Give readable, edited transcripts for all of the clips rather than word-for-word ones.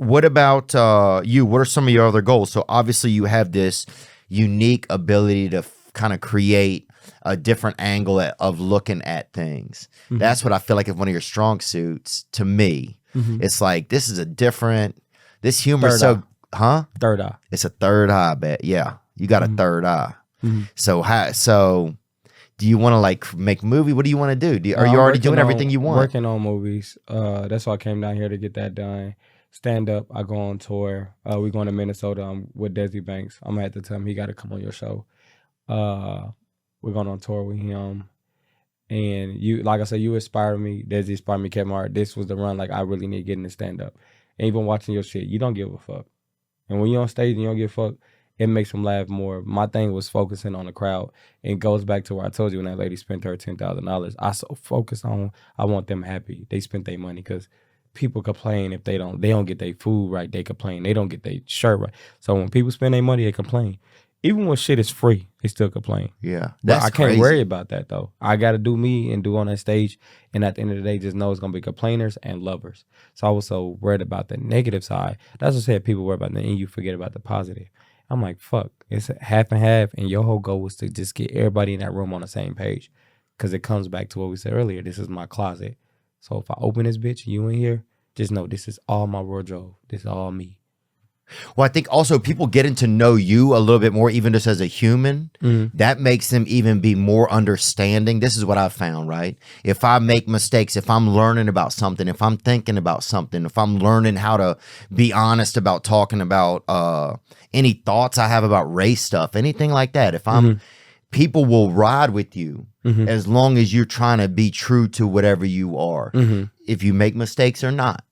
What about you? What are some of your other goals? So obviously you have this unique ability to kind of create a different angle of looking at things. That's what I feel like is one of your strong suits to me. It's like, this is a different, this humor is so, Third eye. It's a third eye, bet. Yeah. You got a third eye. So do you want to like make movie? What do you want to do? Are you already doing everything you want? Working on movies. That's why I came down here to get that done. Stand up. I go on tour. We going to Minnesota. I'm with Desi Banks. I'm at the time he got to come on your show. We're going on tour with him. And you, like I said, you inspired me. Desi inspired me. Kevin Hart. This was the run. Like I really need to get in the stand up. And even watching your shit, you don't give a fuck. And when you're on stage and you don't give a fuck, it makes them laugh more. My thing was focusing on the crowd. And it goes back to where I told you when that lady spent her $10,000. I so focused on, I want them happy. They spent their money because people complain if they don't get their food right. They complain. They don't get their shirt right. So when people spend their money, they complain. Even when shit is free, they still complain. Yeah. But I can't worry about that though. I got to do me and do on that stage. And at the end of the day, just know it's going to be complainers and lovers. So I was so worried about the negative side. That's what I said, people worry about that and you forget about the positive. I'm like, fuck, it's half and half. And your whole goal was to just get everybody in that room on the same page. Because it comes back to what we said earlier. This is my closet. So if I open this bitch and you in here, just know this is all my wardrobe. This is all me. Well, I think also people getting to know you a little bit more, even just as a human, that makes them even be more understanding. This is what I've found, right? If I make mistakes, if I'm learning about something, if I'm thinking about something, if I'm learning how to be honest about talking about any thoughts I have about race stuff, anything like that, if I'm, people will ride with you as long as you're trying to be true to whatever you are, if you make mistakes or not.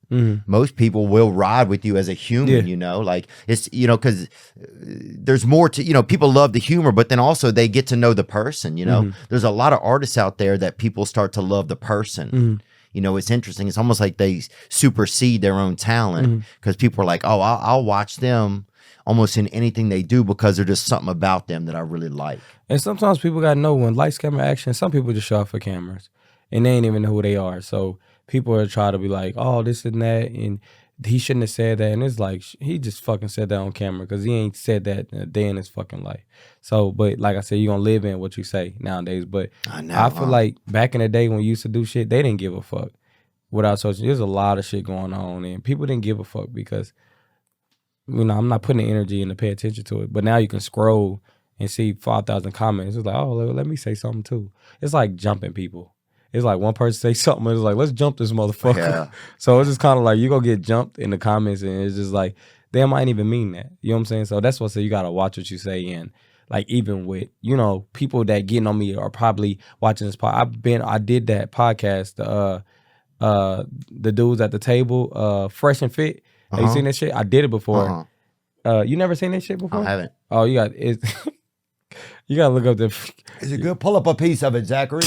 Most people will ride with you as a human, you know, like it's, you know, because there's more to, you know, people love the humor, but then also they get to know the person, you know, there's a lot of artists out there that people start to love the person. You know, it's interesting. It's almost like they supersede their own talent because people are like, oh, I'll watch them almost in anything they do because there's just something about them that I really like. And sometimes people got to know when lights, camera, action, some people just show up for cameras and they ain't even know who they are. So people are trying to be like, oh, this and that, and he shouldn't have said that. And it's like, he just fucking said that on camera because he ain't said that a day in his fucking life. So, but like I said, you're going to live in what you say nowadays. But I feel like back in the day when you used to do shit, they didn't give a fuck. Without social, there's a lot of shit going on, and people didn't give a fuck because, you know, I'm not putting the energy in to pay attention to it. But now you can scroll and see 5,000 comments. It's like, oh, let me say something too. It's like jumping people. It's like one person say something, and it's like, let's jump this motherfucker. Yeah. So it's just kind of like, you're going to get jumped in the comments, and it's just like, they might even mean that. You know what I'm saying? So that's what I say, you got to watch what you say. And like, even with, you know, people that getting on me are probably watching this podcast. I did that podcast, the dudes at the table, Fresh and Fit. Have you seen that shit? I did it before. You never seen that shit before? I haven't. Oh, you got it. You got to look up the. Is it good? Pull up a piece of it, Zachary.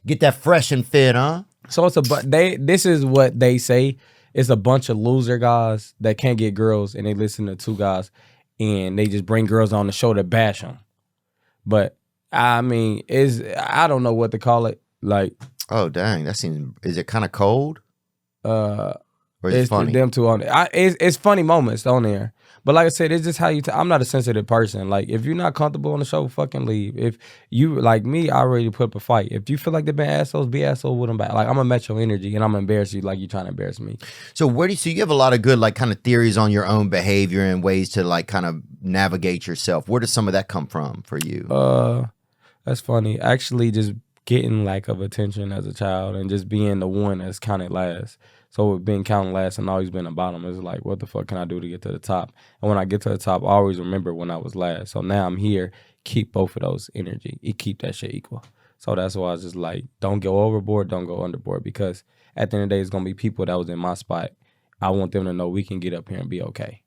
Get that Fresh and Fit, huh? So it's this is what they say. It's a bunch of loser guys that can't get girls, and they listen to two guys, and they just bring girls on the show to bash them. But I mean, I don't know what to call it. Like, oh dang, that seems. Is it kind of cold? Or is it funny? Them two on it. It's funny moments on there. But like I said, it's just how you. I'm not a sensitive person. Like, if you're not comfortable on the show, fucking leave. If you like me, I already put up a fight. If you feel like they've been assholes, be asshole with them back. Like, I'm gonna match your energy, and I'm gonna embarrass you like you're trying to embarrass me. So so you have a lot of good like kind of theories on your own behavior and ways to like kind of navigate yourself. Where does some of that come from for you? That's funny. Actually, just getting lack of attention as a child and just being the one that's counted last. So being counted last and always been the bottom is like, what the fuck can I do to get to the top? And when I get to the top, I always remember when I was last. So now I'm here, keep both of those energy. Keep that shit equal. So that's why I was just like, don't go overboard, don't go underboard. Because at the end of the day, it's going to be people that was in my spot. I want them to know we can get up here and be okay.